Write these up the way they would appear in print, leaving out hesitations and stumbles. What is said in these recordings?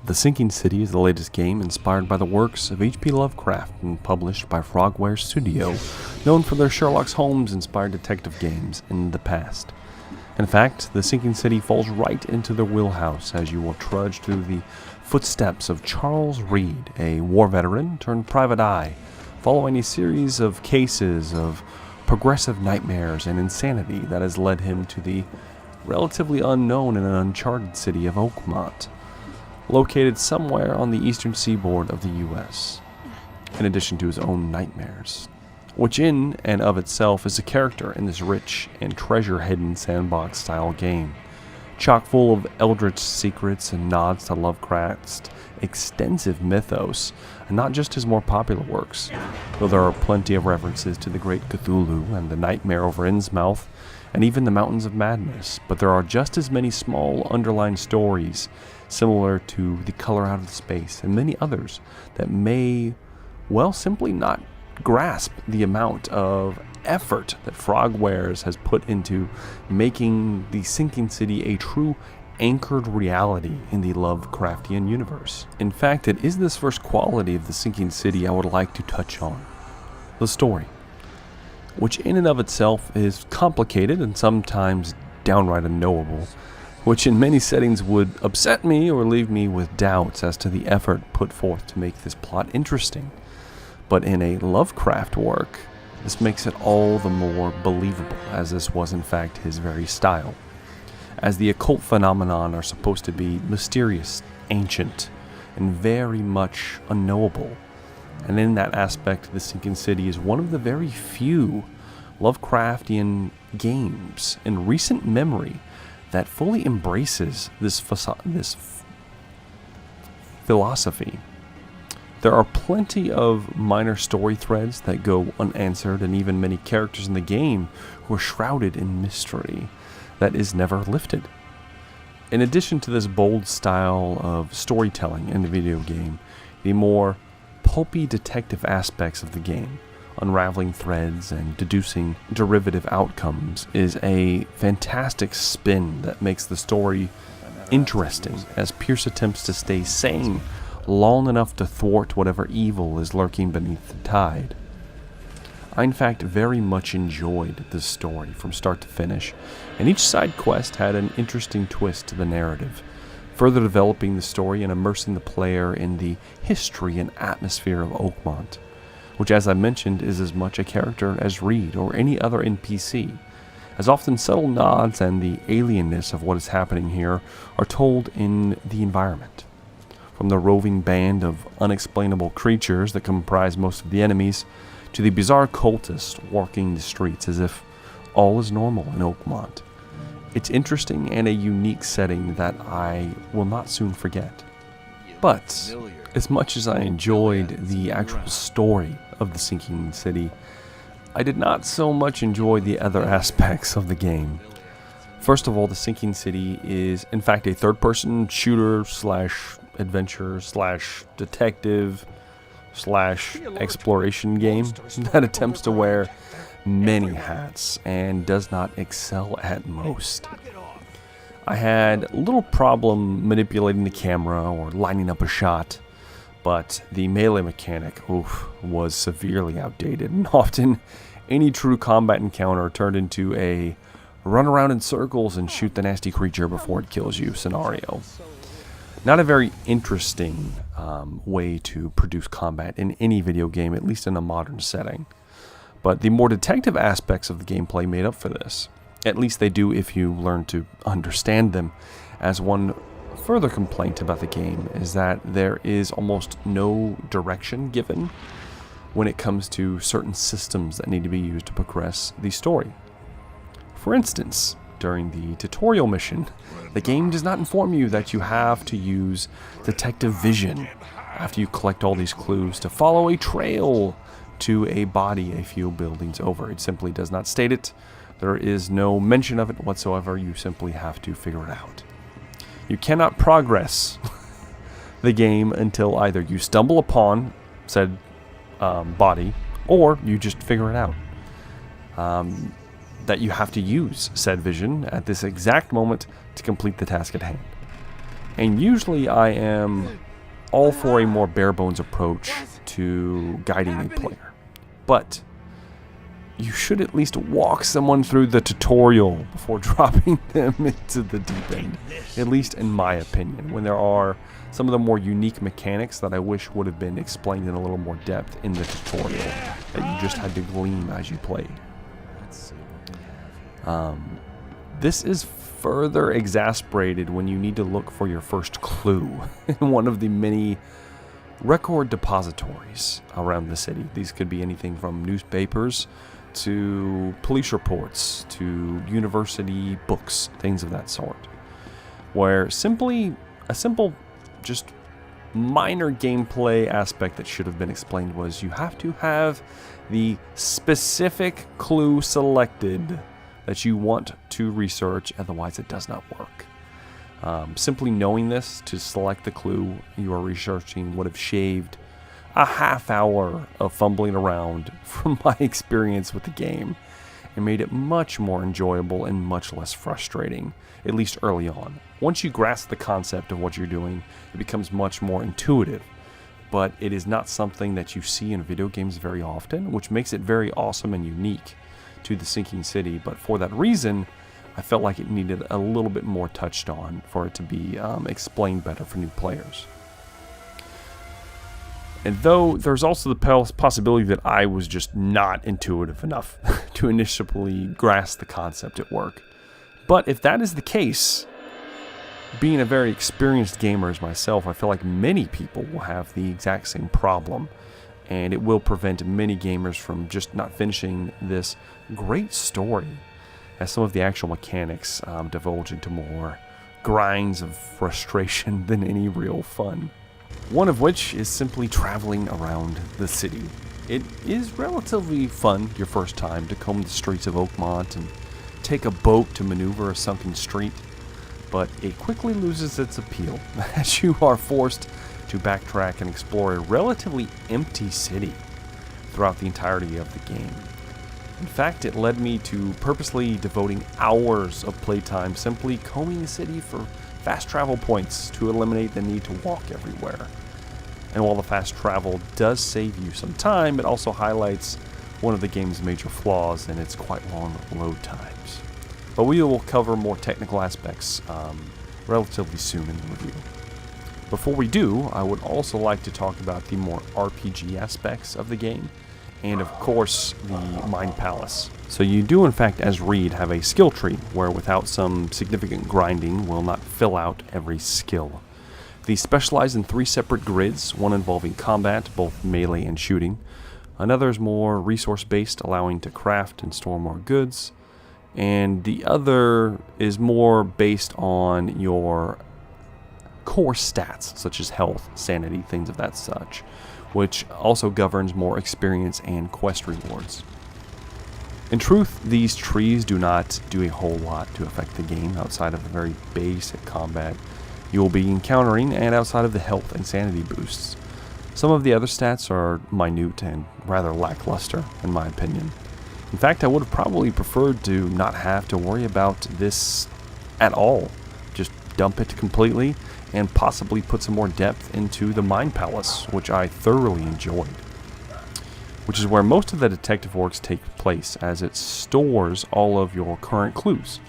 The Sinking City is the latest game inspired by the works of H.P. Lovecraft and published by Frogware Studio, known for their Sherlock Holmes-inspired detective games in the past. In fact, The Sinking City falls right into their wheelhouse as you will trudge through the footsteps of Charles Reed, a war veteran turned private eye, following a series of cases of progressive nightmares and insanity that has led him to the relatively unknown and uncharted city of Oakmont, located somewhere on the eastern seaboard of the U.S., in addition to his own nightmares, which in and of itself is a character in this rich and treasure-hidden sandbox-style game, chock full of eldritch secrets and nods to Lovecraft's extensive mythos, and not just his more popular works, though there are plenty of references to the Great Cthulhu and the Nightmare over Innsmouth, and even the Mountains of Madness, but there are just as many small underlying stories similar to The Color Out of Space and many others that may, well, simply not grasp the amount of effort that Frogwares has put into making the Sinking City a true anchored reality in the Lovecraftian universe. In fact, it is this first quality of the Sinking City I would like to touch on: the story, which in and of itself is complicated and sometimes downright unknowable, which in many settings would upset me or leave me with doubts as to the effort put forth to make this plot interesting. But in a Lovecraft work, this makes it all the more believable, as this was in fact his very style, as the occult phenomenon are supposed to be mysterious, ancient, and very much unknowable. And in that aspect, The Sinking City is one of the very few Lovecraftian games in recent memory that fully embraces this philosophy. There are plenty of minor story threads that go unanswered, and even many characters in the game who are shrouded in mystery that is never lifted. In addition to this bold style of storytelling in the video game, the more pulpy detective aspects of the game, unraveling threads and deducing derivative outcomes, is a fantastic spin that makes the story interesting as Pierce attempts to stay sane long enough to thwart whatever evil is lurking beneath the tide. I in fact very much enjoyed this story from start to finish, and each side quest had an interesting twist to the narrative, further developing the story and immersing the player in the history and atmosphere of Oakmont, which, as I mentioned, is as much a character as Reed or any other NPC, as often subtle nods and the alienness of what is happening here are told in the environment. From the roving band of unexplainable creatures that comprise most of the enemies, to the bizarre cultists walking the streets as if all is normal in Oakmont. It's interesting and a unique setting that I will not soon forget. But as much as I enjoyed the actual story of the Sinking City, I did not so much enjoy the other aspects of the game. First of all, the Sinking City is in fact a third-person shooter slash adventure slash detective slash exploration game that attempts to wear many hats and does not excel at most. I had little problem manipulating the camera or lining up a shot, but the melee mechanic was severely outdated, and often any true combat encounter turned into a run around in circles and shoot the nasty creature before it kills you scenario. Not a very interesting way to produce combat in any video game, at least in a modern setting. But the more detective aspects of the gameplay made up for this. At least they do if you learn to understand them, as one further complaint about the game is that there is almost no direction given when it comes to certain systems that need to be used to progress the story. For instance, during the tutorial mission, the game does not inform you that you have to use detective vision after you collect all these clues to follow a trail to a body a few buildings over. It simply does not state it. There is no mention of it whatsoever. You simply have to figure it out. You cannot progress the game until either you stumble upon said body or you just figure it out. That you have to use said vision at this exact moment to complete the task at hand. And usually I am all for a more bare bones approach to guiding a player. But you should at least walk someone through the tutorial before dropping them into the deep end. At least in my opinion, when there are some of the more unique mechanics that I wish would have been explained in a little more depth in the tutorial that you just had to glean as you played. This is further exasperated when you need to look for your first clue in one of the many record depositories around the city. These could be anything from newspapers to police reports to university books, things of that sort, where a simple just minor gameplay aspect that should have been explained was you have to have the specific clue selected that you want to research, otherwise it does not work. Simply knowing this to select the clue you are researching would have shaved a half hour of fumbling around from my experience with the game and made it much more enjoyable and much less frustrating, at least early on. Once you grasp the concept of what you're doing, it becomes much more intuitive, but it is not something that you see in video games very often, which makes it very awesome and unique to the Sinking City. But for that reason, I felt like it needed a little bit more touched on for it to be explained better for new players. And though there's also the possibility that I was just not intuitive enough to initially grasp the concept at work. But if that is the case, being a very experienced gamer as myself, I feel like many people will have the exact same problem. And it will prevent many gamers from just not finishing this great story, as some of the actual mechanics divulge into more grinds of frustration than any real fun. One of which is simply traveling around the city. It is relatively fun your first time to comb the streets of Oakmont and take a boat to maneuver a sunken street, but it quickly loses its appeal as you are forced to backtrack and explore a relatively empty city throughout the entirety of the game. In fact, it led me to purposely devoting hours of playtime simply combing the city for fast travel points to eliminate the need to walk everywhere. And while the fast travel does save you some time, it also highlights one of the game's major flaws in its quite long load times. But we will cover more technical aspects relatively soon in the review. Before we do, I would also like to talk about the more RPG aspects of the game, and of course the Mind Palace. So you do in fact, as Reed, have a skill tree where without some significant grinding will not fill out every skill. These specialize in 3 separate grids, one involving combat, both melee and shooting. Another is more resource based, allowing to craft and store more goods. And the other is more based on your core stats, such as health, sanity, things of that such, which also governs more experience and quest rewards. In truth, these trees do not do a whole lot to affect the game outside of the very basic combat you will be encountering and outside of the health and sanity boosts. Some of the other stats are minute and rather lackluster, in my opinion. In fact, I would have probably preferred to not have to worry about this at all. Just dump it completely and possibly put some more depth into the Mind Palace, which I thoroughly enjoyed. Which is where most of the detective works take place, as it stores all of your current clues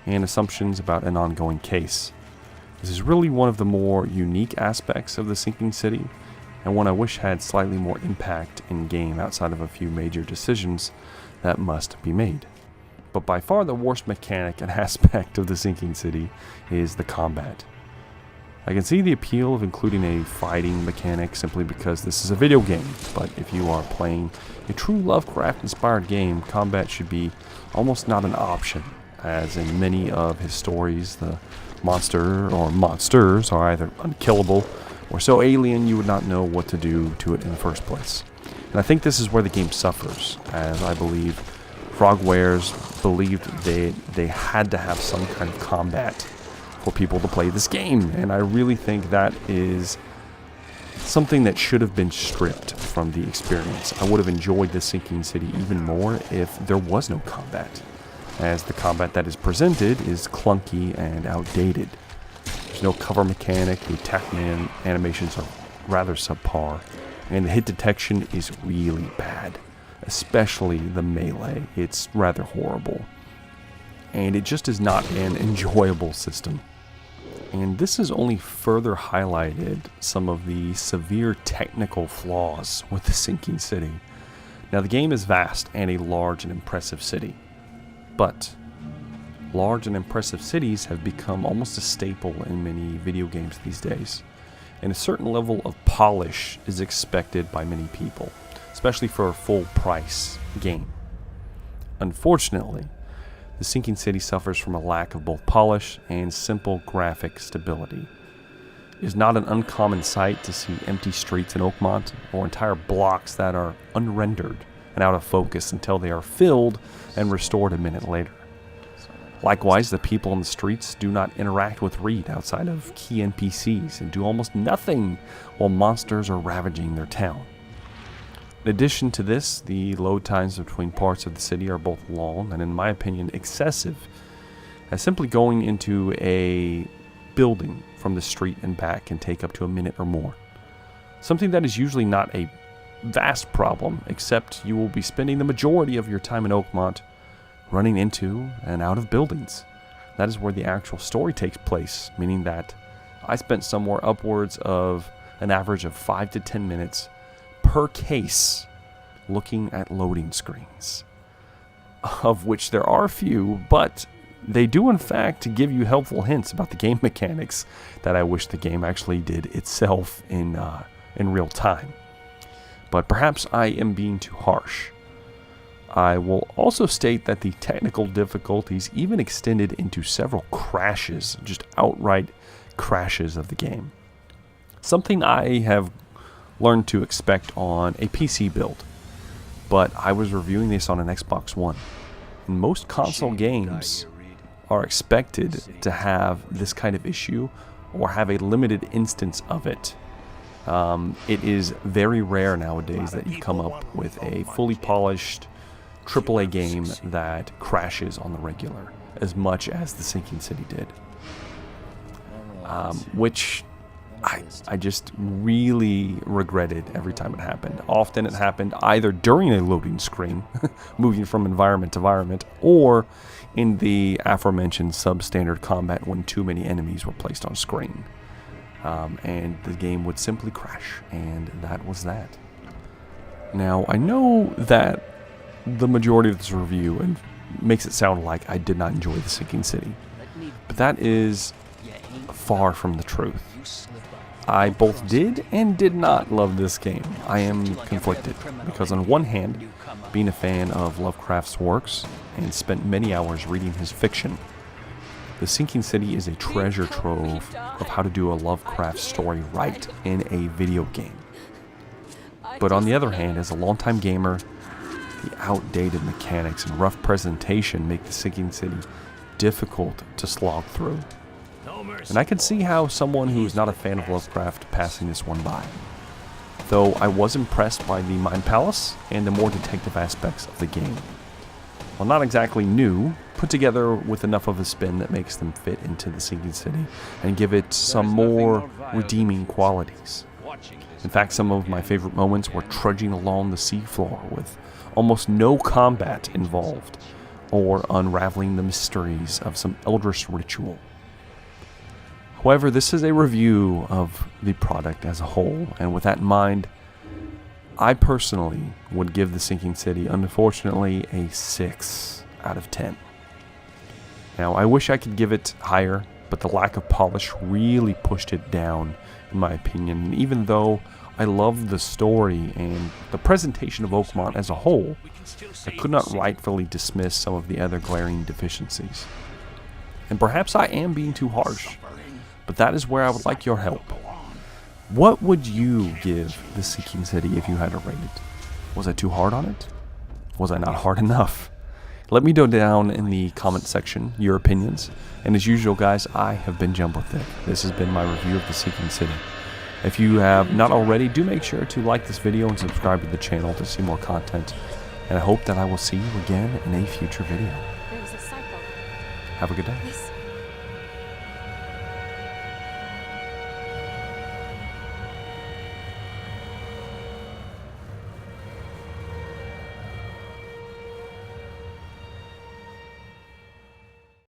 and assumptions about an ongoing case. This is really one of the more unique aspects of the Sinking City, and one I wish had slightly more impact in game outside of a few major decisions that must be made. But by far the worst mechanic and aspect of the Sinking City is the combat. I can see the appeal of including a fighting mechanic simply because this is a video game, but if you are playing a true Lovecraft-inspired game, combat should be almost not an option, as in many of his stories, the monster or monsters are either unkillable or so alien you would not know what to do to it in the first place. And I think this is where the game suffers, as I believe Frogwares believed they had to have some kind of combat for people to play this game, and I really think that is something that should have been stripped from the experience. I would have enjoyed the Sinking City even more if there was no combat, as the combat that is presented is clunky and outdated. There's There's no cover mechanic, the attack animations are rather subpar, and the hit detection is really bad, especially the melee. It's rather horrible, and it just is not an enjoyable system. And this has only further highlighted some of the severe technical flaws with the Sinking City. Now, the game is vast and a large and impressive city, but large and impressive cities have become almost a staple in many video games these days, and a certain level of polish is expected by many people, especially for a full price game. Unfortunately, the Sinking City suffers from a lack of both polish and simple graphic stability. It is not an uncommon sight to see empty streets in Oakmont, or entire blocks that are unrendered and out of focus until they are filled and restored a minute later. Likewise, the people on the streets do not interact with Reed outside of key NPCs and do almost nothing while monsters are ravaging their town. In addition to this, the load times between parts of the city are both long and, in my opinion, excessive, as simply going into a building from the street and back can take up to a minute or more. Something that is usually not a vast problem, except you will be spending the majority of your time in Oakmont running into and out of buildings. That is where the actual story takes place, meaning that I spent somewhere upwards of an average of 5 to 10 minutes per case looking at loading screens, of which there are a few, but they do in fact give you helpful hints about the game mechanics that I wish the game actually did itself in real time. But perhaps I am being too harsh. I will also state that the technical difficulties even extended into several crashes, just outright crashes of the game. Something I have learned to expect on a PC build, but I was reviewing this on an Xbox One. And most console games are expected to have this kind of issue or have a limited instance of it. It is very rare nowadays that you come up with a fully polished AAA game that crashes on the regular as much as the Sinking City did, which I just really regretted every time it happened. Often it happened either during a loading screen, moving from environment to environment, or in the aforementioned substandard combat when too many enemies were placed on screen. And the game would simply crash, and that was that. Now, I know that the majority of this review makes it sound like I did not enjoy the Sinking City, but that is far from the truth. I both did and did not love this game. I am conflicted, because on one hand, being a fan of Lovecraft's works and spent many hours reading his fiction, The Sinking City is a treasure trove of how to do a Lovecraft story right in a video game. But on the other hand, as a longtime gamer, the outdated mechanics and rough presentation make The Sinking City difficult to slog through. And I can see how someone who's not a fan of Lovecraft passing this one by. Though I was impressed by the Mind Palace and the more detective aspects of the game. While not exactly new, put together with enough of a spin that makes them fit into The Sinking City and give it some more redeeming qualities. In fact, some of my favorite moments were trudging along the seafloor with almost no combat involved, or unraveling the mysteries of some eldritch ritual. However, this is a review of the product as a whole, and with that in mind, I personally would give The Sinking City, unfortunately, a 6 out of 10. Now, I wish I could give it higher, but the lack of polish really pushed it down, in my opinion. And even though I loved the story and the presentation of Oakmont as a whole, I could not rightfully dismiss some of the other glaring deficiencies. And perhaps I am being too harsh, but that is where I would like your help. What would you give The Sinking City if you had to rate it? Was I too hard on it? Was I not hard enough? Let me know down in the comment section your opinions. And as usual, guys, I have been Jumbo Thick. This has been my review of The Sinking City. If you have not already, do make sure to like this video and subscribe to the channel to see more content. And I hope that I will see you again in a future video. Have a good day.